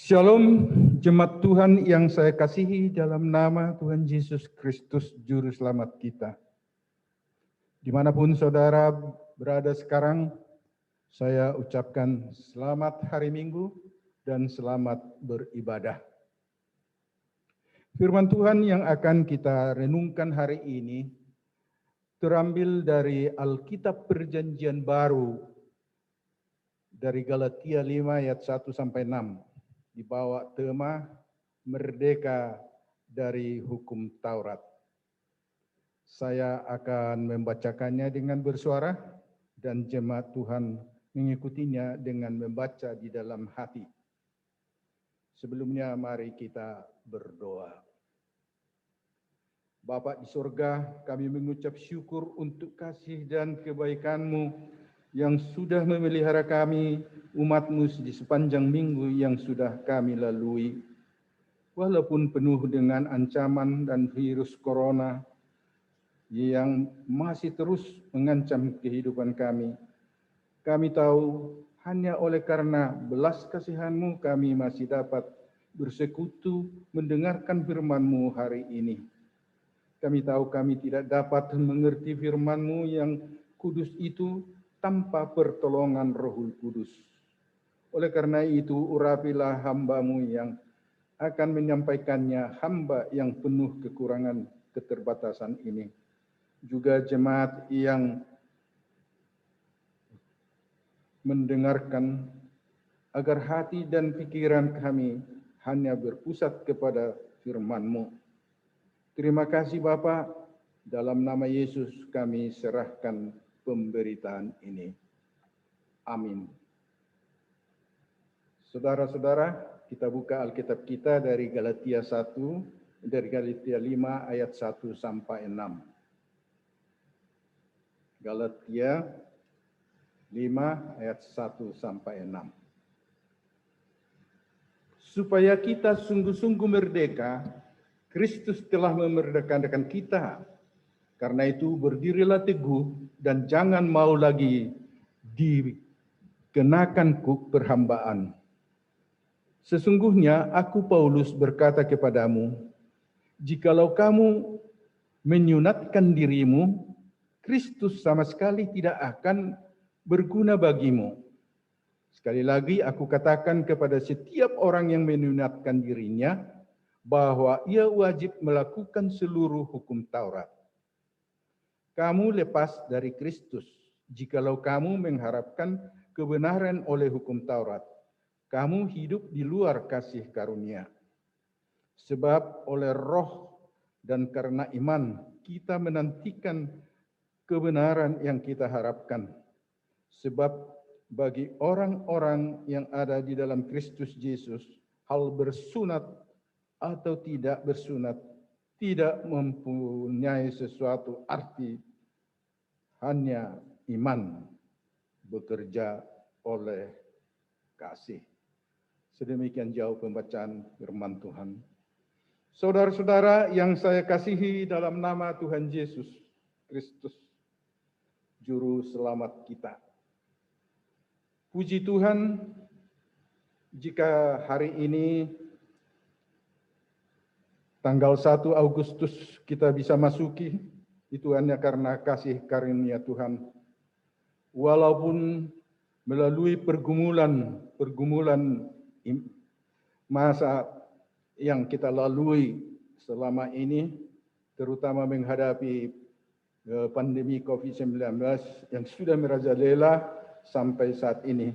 Shalom, jemaat Tuhan yang saya kasihi dalam nama Tuhan Yesus Kristus, Juru Selamat kita. Dimanapun saudara berada sekarang, saya ucapkan selamat hari Minggu dan selamat beribadah. Firman Tuhan yang akan kita renungkan hari ini terambil dari Alkitab Perjanjian Baru dari Galatia 5 ayat 1 sampai 6. Dibawa tema merdeka dari hukum Taurat. Saya akan membacakannya dengan bersuara dan jemaat Tuhan mengikutinya dengan membaca di dalam hati. Sebelumnya mari kita berdoa. Bapa di surga, kami mengucap syukur untuk kasih dan kebaikan-Mu yang sudah memelihara kami, umat-Mu di sepanjang minggu yang sudah kami lalui. Walaupun penuh dengan ancaman dan virus corona yang masih terus mengancam kehidupan kami. Kami tahu hanya oleh karena belas kasihan-Mu kami masih dapat bersekutu mendengarkan firman-Mu hari ini. Kami tahu kami tidak dapat mengerti firman-Mu yang kudus itu tanpa pertolongan Roh Kudus. Oleh karena itu, urapilah hamba-Mu yang akan menyampaikannya, hamba yang penuh kekurangan keterbatasan ini. Juga jemaat yang mendengarkan, agar hati dan pikiran kami hanya berpusat kepada firman-Mu. Terima kasih Bapa, dalam nama Yesus kami serahkan pemberitaan ini. Amin. Saudara-saudara, kita buka Alkitab kita dari Galatia 1, dari Galatia 5 ayat 1 sampai 6. Galatia 5 ayat 1 sampai 6. Supaya kita sungguh-sungguh merdeka, Kristus telah memerdekakan kita. Karena itu berdirilah teguh dan jangan mau lagi dikenakan kuk perhambaan. Sesungguhnya aku Paulus berkata kepadamu, jikalau kamu menyunatkan dirimu, Kristus sama sekali tidak akan berguna bagimu. Sekali lagi aku katakan kepada setiap orang yang menyunatkan dirinya, bahwa ia wajib melakukan seluruh hukum Taurat. Kamu lepas dari Kristus, jikalau kamu mengharapkan kebenaran oleh hukum Taurat. Kamu hidup di luar kasih karunia. Sebab oleh roh dan karena iman, kita menantikan kebenaran yang kita harapkan. Sebab bagi orang-orang yang ada di dalam Kristus Yesus, hal bersunat atau tidak bersunat tidak mempunyai sesuatu arti, hanya iman bekerja oleh kasih. Sedemikian jauh pembacaan firman Tuhan. Saudara-saudara yang saya kasihi dalam nama Tuhan Yesus Kristus, Juru Selamat kita. Puji Tuhan, jika hari ini tanggal 1 Agustus kita bisa masuki, itu hanya karena kasih karunia Tuhan. Walaupun melalui pergumulan masa yang kita lalui selama ini, terutama menghadapi pandemi COVID-19 yang sudah merajalela sampai saat ini.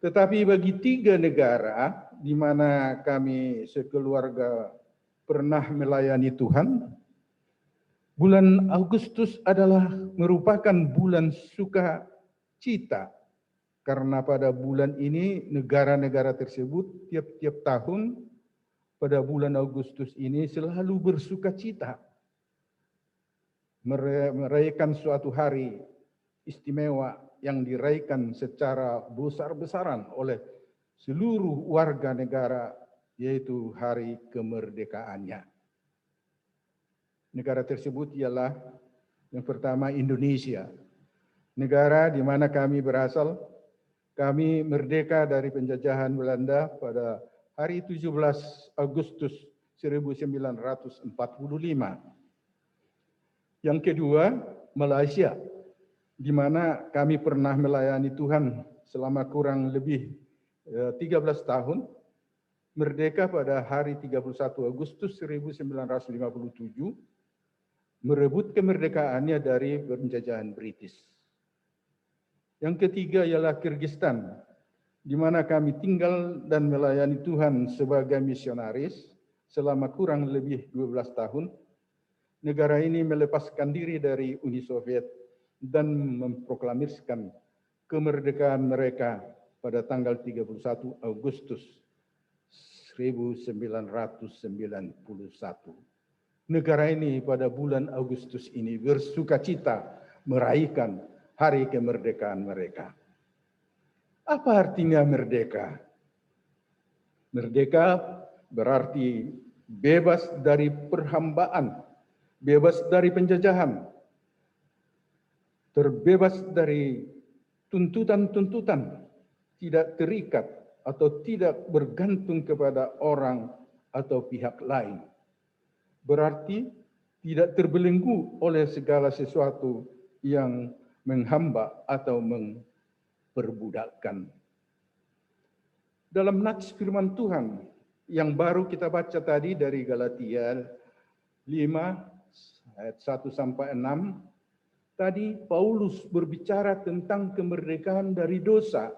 Tetapi bagi 3 negara di mana kami sekeluarga pernah melayani Tuhan, bulan Agustus adalah merupakan bulan sukacita. Karena pada bulan ini negara-negara tersebut tiap-tiap tahun pada bulan Agustus ini selalu bersukacita. Merayakan suatu hari istimewa yang dirayakan secara besar-besaran oleh seluruh warga negara, yaitu hari kemerdekaannya. Negara tersebut ialah yang pertama Indonesia, negara di mana kami berasal, Kami merdeka dari penjajahan Belanda pada hari 17 Agustus 1945. Yang kedua, Malaysia, di mana kami pernah melayani Tuhan selama kurang lebih 13 tahun, merdeka pada hari 31 Agustus 1957, merebut kemerdekaannya dari penjajahan British. Yang ketiga ialah Kyrgyzstan, di mana kami tinggal dan melayani Tuhan sebagai misionaris selama kurang lebih 12 tahun. Negara ini melepaskan diri dari Uni Soviet dan memproklamirkan kemerdekaan mereka pada tanggal 31 Agustus 1991. Negara ini pada bulan Agustus ini bersukacita merayakan hari kemerdekaan mereka. Apa artinya merdeka? Merdeka berarti bebas dari perhambaan, bebas dari penjajahan, terbebas dari tuntutan-tuntutan, tidak terikat atau tidak bergantung kepada orang atau pihak lain. Berarti tidak terbelenggu oleh segala sesuatu yang menghamba atau memperbudakkan. Dalam nats firman Tuhan yang baru kita baca tadi dari Galatia 5 ayat 1 sampai 6, tadi Paulus berbicara tentang kemerdekaan dari dosa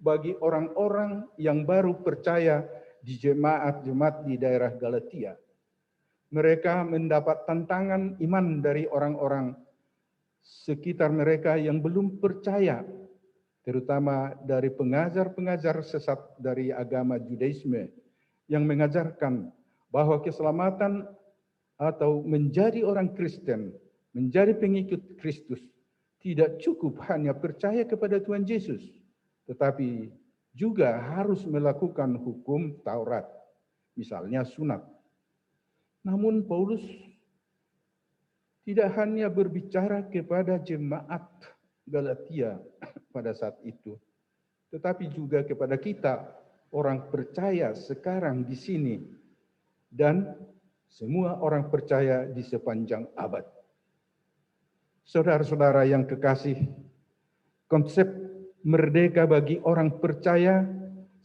bagi orang-orang yang baru percaya di jemaat-jemaat di daerah Galatia. Mereka mendapat tantangan iman dari orang-orang sekitar mereka yang belum percaya, terutama dari pengajar-pengajar sesat dari agama Judaisme yang mengajarkan bahwa keselamatan atau menjadi orang Kristen, menjadi pengikut Kristus, tidak cukup hanya percaya kepada Tuhan Yesus, tetapi juga harus melakukan hukum Taurat, misalnya sunat. Namun Paulus tidak hanya berbicara kepada jemaat Galatia pada saat itu, tetapi juga kepada kita, orang percaya sekarang di sini, dan semua orang percaya di sepanjang abad. Saudara-saudara yang kekasih, konsep merdeka bagi orang percaya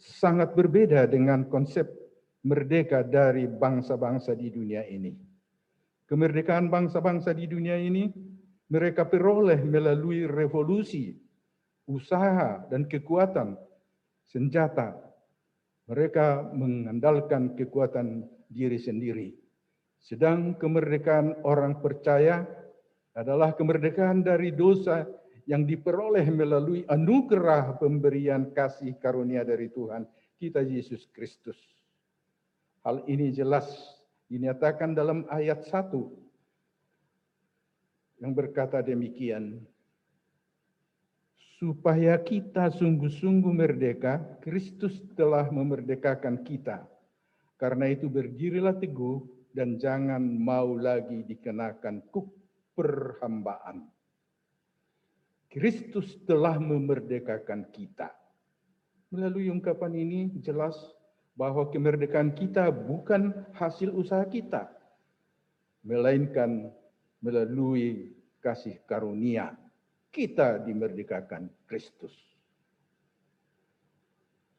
sangat berbeda dengan konsep merdeka dari bangsa-bangsa di dunia ini. Kemerdekaan bangsa-bangsa di dunia ini mereka peroleh melalui revolusi, usaha, dan kekuatan senjata. Mereka mengandalkan kekuatan diri sendiri. Sedang kemerdekaan orang percaya adalah kemerdekaan dari dosa yang diperoleh melalui anugerah pemberian kasih karunia dari Tuhan kita Yesus Kristus. Hal ini jelas dinyatakan dalam ayat 1 yang berkata demikian, supaya kita sungguh-sungguh merdeka, Kristus telah memerdekakan kita. Karena itu berdirilah teguh dan jangan mau lagi dikenakan kuk perhambaan. Kristus telah memerdekakan kita. Melalui ungkapan ini jelas bahwa kemerdekaan kita bukan hasil usaha kita, melainkan melalui kasih karunia kita dimerdekakan Kristus.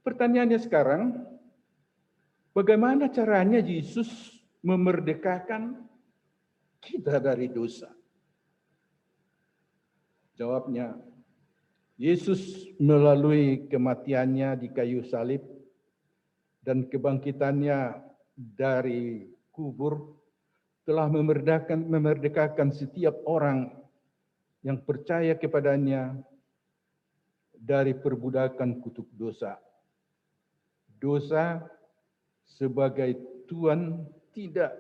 Pertanyaannya sekarang, bagaimana caranya Yesus memerdekakan kita dari dosa? Jawabnya, Yesus melalui kematiannya di kayu salib dan kebangkitannya dari kubur telah memerdekakan setiap orang yang percaya kepadanya dari perbudakan kutuk dosa. Dosa sebagai Tuhan tidak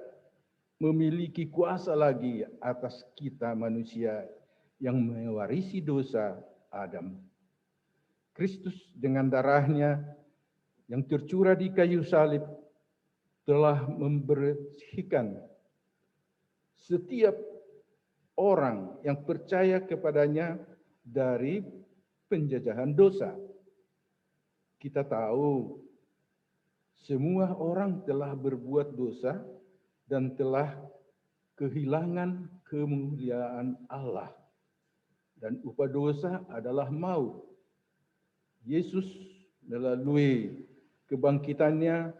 memiliki kuasa lagi atas kita manusia yang mewarisi dosa Adam. Kristus dengan darahnya yang tercurah di kayu salib telah membersihkan setiap orang yang percaya kepadanya dari penjajahan dosa. Kita tahu semua orang telah berbuat dosa dan telah kehilangan kemuliaan Allah. Dan upah dosa adalah maut. Yesus melalui kebangkitannya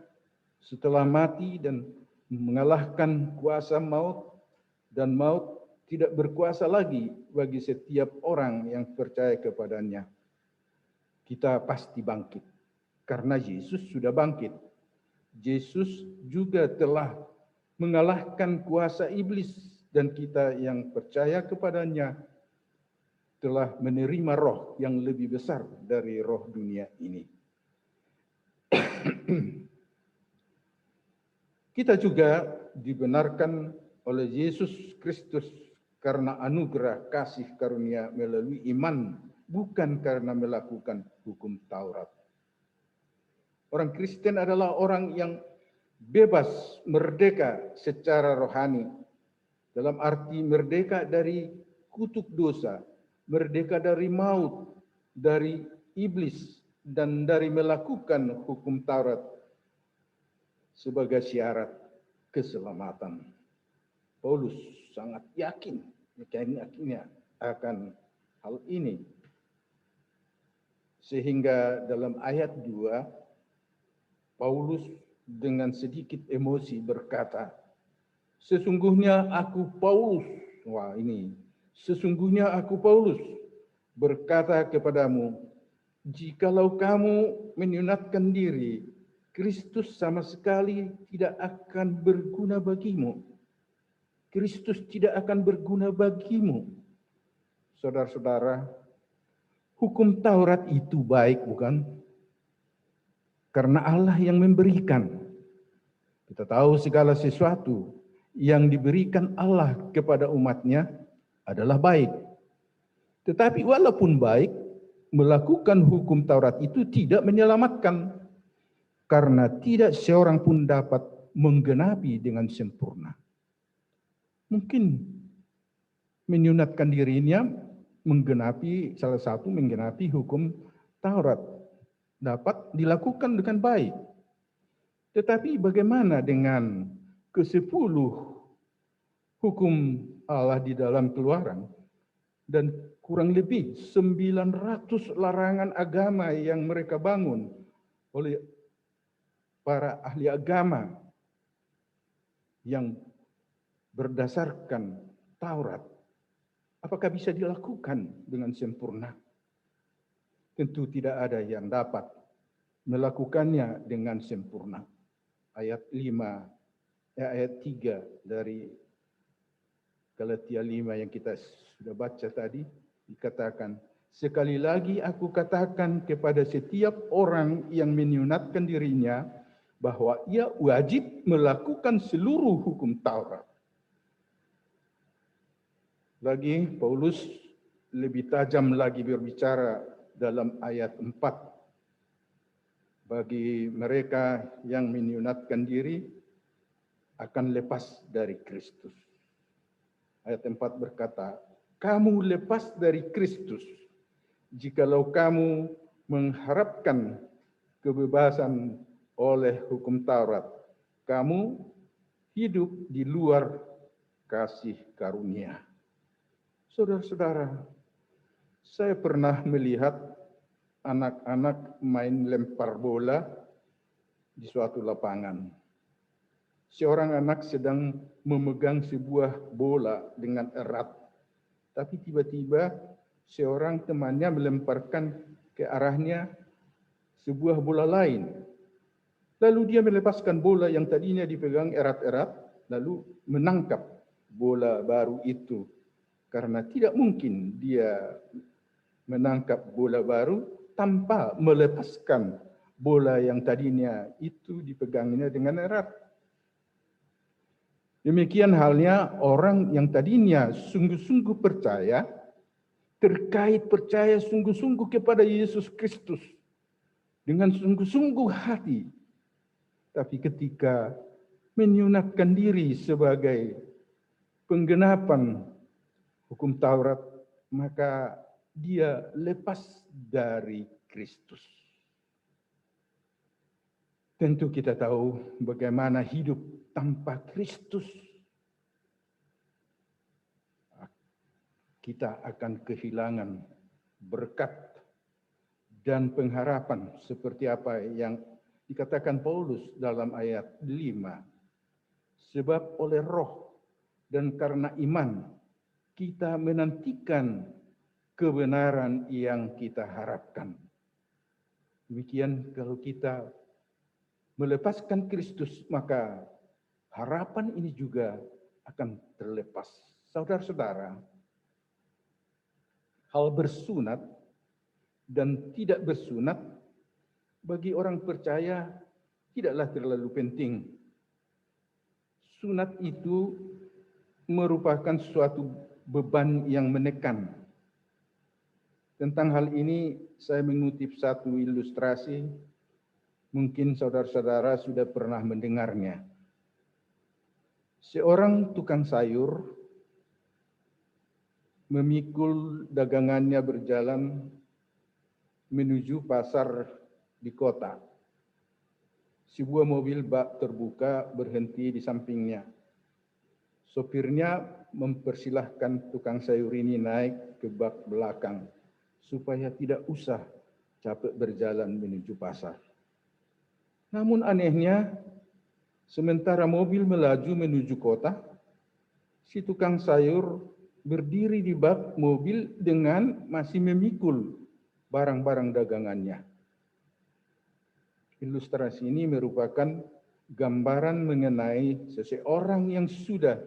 setelah mati dan mengalahkan kuasa maut, dan maut tidak berkuasa lagi bagi setiap orang yang percaya kepadanya. Kita pasti bangkit karena Yesus sudah bangkit. Yesus juga telah mengalahkan kuasa iblis, dan kita yang percaya kepadanya telah menerima roh yang lebih besar dari roh dunia ini. Kita juga dibenarkan oleh Yesus Kristus karena anugerah kasih karunia melalui iman, bukan karena melakukan hukum Taurat. Orang Kristen adalah orang yang bebas, merdeka secara rohani, dalam arti merdeka dari kutuk dosa, merdeka dari maut, dari iblis, dan dari melakukan hukum Taurat sebagai syarat keselamatan. Paulus sangat yakinnya akan hal ini. Sehingga dalam ayat 2, Paulus dengan sedikit emosi berkata, sesungguhnya aku Paulus berkata kepadamu, jikalau kamu menyunatkan diri, Kristus sama sekali tidak akan berguna bagimu. Kristus tidak akan berguna bagimu. Saudara-saudara, hukum Taurat itu baik, bukan? Karena Allah yang memberikan. Kita tahu segala sesuatu yang diberikan Allah kepada umatnya adalah baik. Tetapi walaupun baik, melakukan hukum Taurat itu tidak menyelamatkan. Karena tidak seorang pun dapat menggenapi dengan sempurna. Mungkin menyunatkan dirinya menggenapi hukum Taurat, dapat dilakukan dengan baik. Tetapi bagaimana dengan ke-10 hukum Allah di dalam Keluaran dan kurang lebih 900 larangan agama yang mereka bangun oleh para ahli agama yang berdasarkan Taurat? Apakah bisa dilakukan dengan sempurna? Tentu tidak ada yang dapat melakukannya dengan sempurna. Ayat 3 dari Galatia 5 yang kita sudah baca tadi dikatakan, sekali lagi aku katakan kepada setiap orang yang menyunatkan dirinya bahwa ia wajib melakukan seluruh hukum Taurat. Lagi Paulus lebih tajam lagi berbicara dalam ayat 4. Bagi mereka yang menyunatkan diri akan lepas dari Kristus. Ayat 4 berkata, kamu lepas dari Kristus jikalau kamu mengharapkan kebebasan oleh hukum Taurat. Kamu hidup di luar kasih karunia. Saudara-saudara, saya pernah melihat anak-anak main lempar bola di suatu lapangan. Seorang anak sedang memegang sebuah bola dengan erat, tapi tiba-tiba seorang temannya melemparkan ke arahnya sebuah bola lain. Lalu dia melepaskan bola yang tadinya dipegang erat-erat, lalu menangkap bola baru itu. Karena tidak mungkin dia menangkap bola baru tanpa melepaskan bola yang tadinya itu dipegangnya dengan erat. Demikian halnya orang yang tadinya sungguh-sungguh percaya, percaya sungguh-sungguh kepada Yesus Kristus dengan sungguh-sungguh hati. Tapi ketika menyunatkan diri sebagai penggenapan hukum Taurat, maka dia lepas dari Kristus. Tentu kita tahu bagaimana hidup tanpa Kristus. Kita akan kehilangan berkat dan pengharapan seperti apa yang dikatakan Paulus dalam ayat 5. Sebab oleh roh dan karena iman kita menantikan kebenaran yang kita harapkan. Demikian kalau kita melepaskan Kristus, maka harapan ini juga akan terlepas. Saudara-saudara, hal bersunat dan tidak bersunat bagi orang percaya tidaklah terlalu penting. Sunat itu merupakan suatu beban yang menekan. Tentang hal ini saya mengutip satu ilustrasi. Mungkin saudara-saudara sudah pernah mendengarnya. Seorang tukang sayur memikul dagangannya berjalan menuju pasar di kota. Sebuah mobil bak terbuka berhenti di sampingnya. Sopirnya mempersilahkan tukang sayur ini naik ke bak belakang supaya tidak usah capek berjalan menuju pasar. Namun anehnya, sementara mobil melaju menuju kota, si tukang sayur berdiri di bak mobil dengan masih memikul barang-barang dagangannya. Ilustrasi ini merupakan gambaran mengenai seseorang yang sudah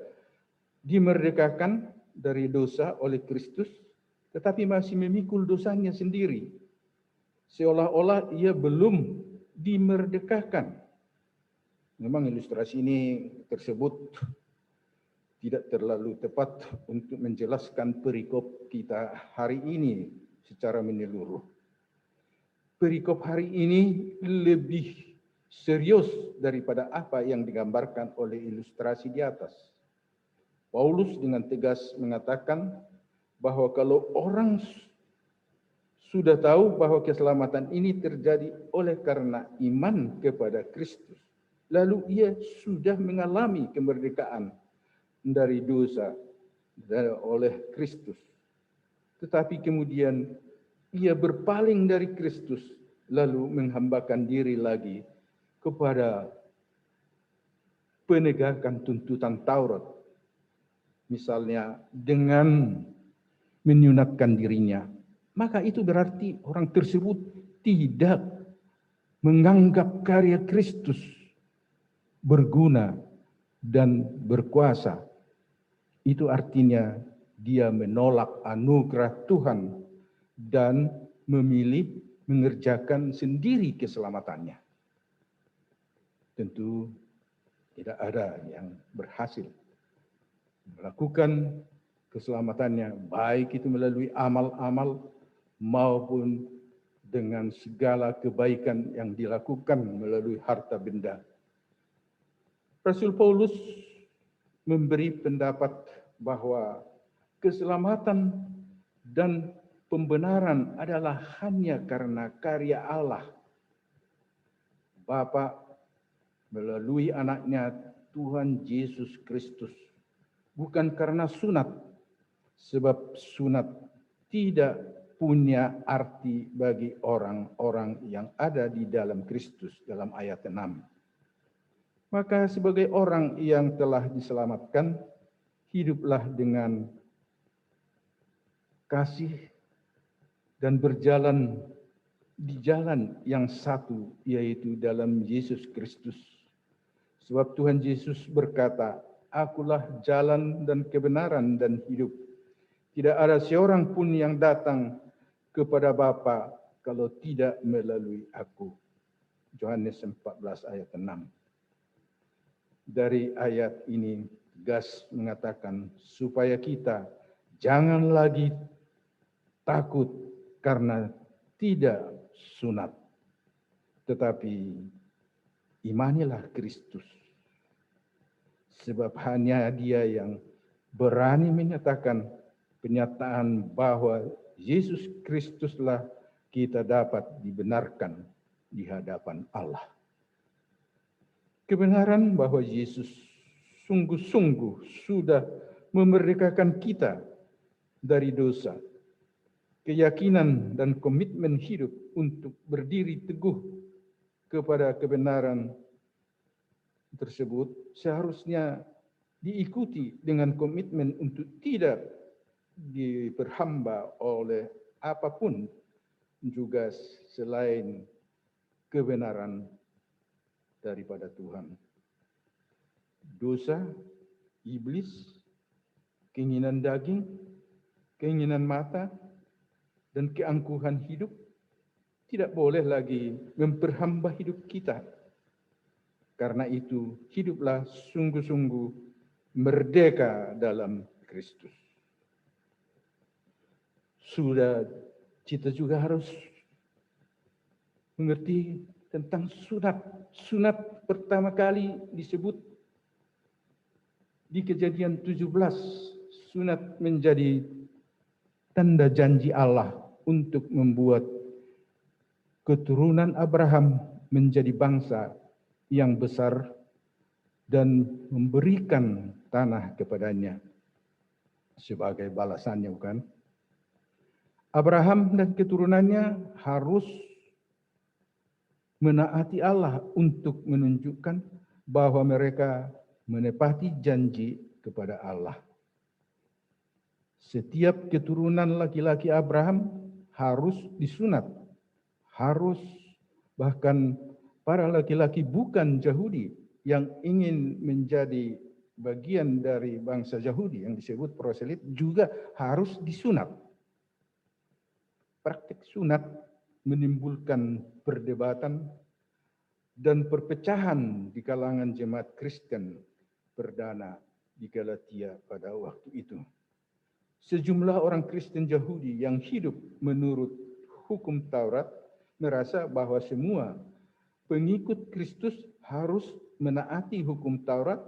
dimerdekakan dari dosa oleh Kristus, tetapi masih memikul dosanya sendiri. Seolah-olah ia belum dimerdekakan. Memang ilustrasi ini tersebut tidak terlalu tepat untuk menjelaskan perikop kita hari ini secara menyeluruh. Perikop hari ini lebih serius daripada apa yang digambarkan oleh ilustrasi di atas. Paulus dengan tegas mengatakan bahwa kalau orang sudah tahu bahwa keselamatan ini terjadi oleh karena iman kepada Kristus, lalu ia sudah mengalami kemerdekaan dari dosa oleh Kristus. Tetapi kemudian ia berpaling dari Kristus, lalu menghambakan diri lagi kepada penegakan tuntutan Taurat. Misalnya dengan menyunatkan dirinya. Maka itu berarti orang tersebut tidak menganggap karya Kristus berguna dan berkuasa. Itu artinya dia menolak anugerah Tuhan dan memilih mengerjakan sendiri keselamatannya. Tentu tidak ada yang berhasil melakukan keselamatannya, baik itu melalui amal-amal maupun dengan segala kebaikan yang dilakukan melalui harta benda. Rasul Paulus memberi pendapat bahwa keselamatan dan pembenaran adalah hanya karena karya Allah Bapa melalui anaknya Tuhan Yesus Kristus, bukan karena sunat, sebab sunat tidak punya arti bagi orang-orang yang ada di dalam Kristus dalam ayat 6. Maka sebagai orang yang telah diselamatkan, hiduplah dengan kasih dan berjalan di jalan yang satu, yaitu dalam Yesus Kristus. Sebab Tuhan Yesus berkata, "Akulah jalan dan kebenaran dan hidup. Tidak ada seorang pun yang datang kepada Bapa kalau tidak melalui aku." Yohanes 14 ayat 6. Dari ayat ini tegas mengatakan supaya kita jangan lagi takut karena tidak sunat, tetapi imanilah Kristus. Sebab hanya Dia yang berani menyatakan penyataan bahwa Yesus Kristuslah kita dapat dibenarkan di hadapan Allah. Kebenaran bahwa Yesus sungguh-sungguh sudah memerdekakan kita dari dosa, keyakinan dan komitmen hidup untuk berdiri teguh kepada kebenaran tersebut seharusnya diikuti dengan komitmen untuk tidak diperhamba oleh apapun juga selain kebenaran daripada Tuhan. Dosa, iblis, keinginan daging, keinginan mata, dan keangkuhan hidup tidak boleh lagi memperhamba hidup kita. Karena itu, hiduplah sungguh-sungguh merdeka dalam Kristus. Sudah, kita juga harus mengerti tentang sunat. Sunat pertama kali disebut di Kejadian 17. Sunat menjadi tanda janji Allah untuk membuat keturunan Abraham menjadi bangsa yang besar dan memberikan tanah kepadanya sebagai balasannya, bukan? Abraham dan keturunannya harus menaati Allah untuk menunjukkan bahwa mereka menepati janji kepada Allah. Setiap keturunan laki-laki Abraham harus disunat, harus, bahkan para laki-laki bukan Yahudi yang ingin menjadi bagian dari bangsa Yahudi yang disebut proselit juga harus disunat. Praktik sunat menimbulkan perdebatan dan perpecahan di kalangan jemaat Kristen perdana di Galatia pada waktu itu. Sejumlah orang Kristen Yahudi yang hidup menurut hukum Taurat merasa bahwa semua pengikut Kristus harus menaati hukum Taurat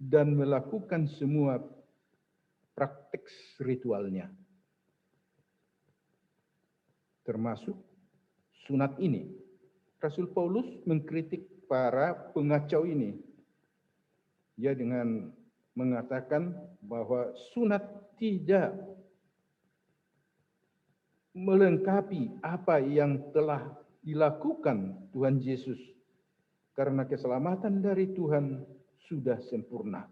dan melakukan semua praktik ritualnya, termasuk sunat ini. Rasul Paulus mengkritik para pengacau ini. Ia dengan mengatakan bahwa sunat tidak melengkapi apa yang telah dilakukan Tuhan Yesus, karena keselamatan dari Tuhan sudah sempurna.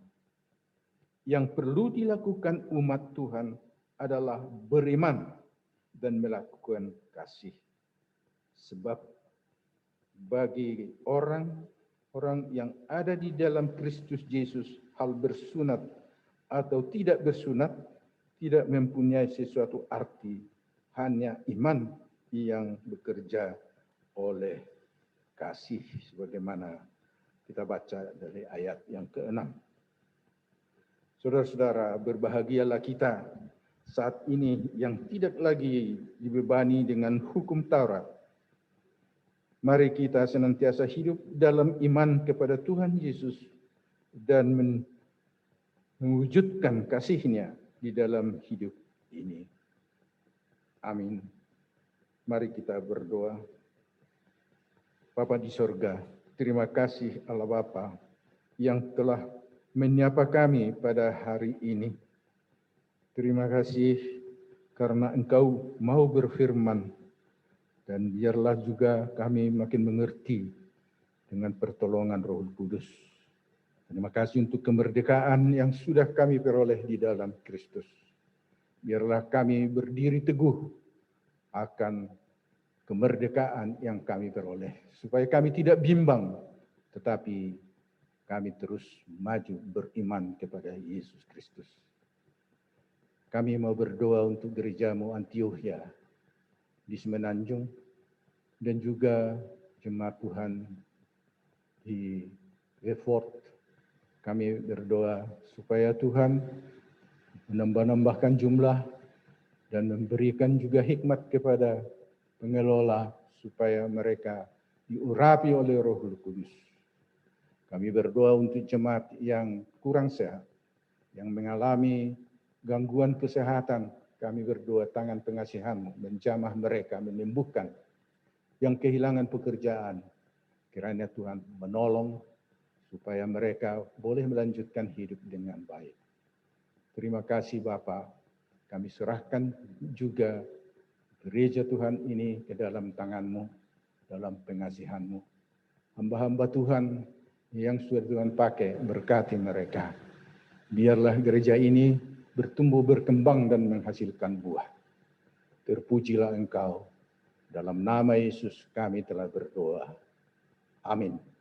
Yang perlu dilakukan umat Tuhan adalah beriman dan melakukan kasih. Sebab bagi orang yang ada di dalam Kristus Yesus, hal bersunat atau tidak bersunat tidak mempunyai sesuatu arti, hanya iman yang bekerja oleh kasih, sebagaimana kita baca dari ayat yang ke-6. Saudara-saudara, berbahagialah kita saat ini yang tidak lagi dibebani dengan hukum Taurat. Mari kita senantiasa hidup dalam iman kepada Tuhan Yesus dan mewujudkan kasih-Nya di dalam hidup ini. Amin. Mari kita berdoa. Bapa di sorga, terima kasih Allah Bapa yang telah menyapa kami pada hari ini. Terima kasih karena Engkau mau berfirman, dan biarlah juga kami makin mengerti dengan pertolongan Roh Kudus. Terima kasih untuk kemerdekaan yang sudah kami peroleh di dalam Kristus. Biarlah kami berdiri teguh akan kemerdekaan yang kami peroleh, supaya kami tidak bimbang, tetapi kami terus maju beriman kepada Yesus Kristus. Kami mau berdoa untuk gerejamu Antiochia di Semenanjung dan juga jemaat Tuhan di Beaufort. Kami berdoa supaya Tuhan menambah-nambahkan jumlah dan memberikan juga hikmat kepada pengelola supaya mereka diurapi oleh Roh Kudus. Kami berdoa untuk jemaat yang kurang sehat, yang mengalami gangguan kesehatan. Kami berdoa tangan pengasihan-Mu menjamah mereka, menyembuhkan yang kehilangan pekerjaan. Kiranya Tuhan menolong supaya mereka boleh melanjutkan hidup dengan baik. Terima kasih Bapa, kami serahkan juga gereja Tuhan ini ke dalam tangan-Mu, dalam pengasihan-Mu. Hamba-hamba Tuhan yang sudah Tuhan pakai, berkati mereka. Biarlah gereja ini bertumbuh, berkembang, dan menghasilkan buah. Terpujilah Engkau. Dalam nama Yesus kami telah berdoa. Amin.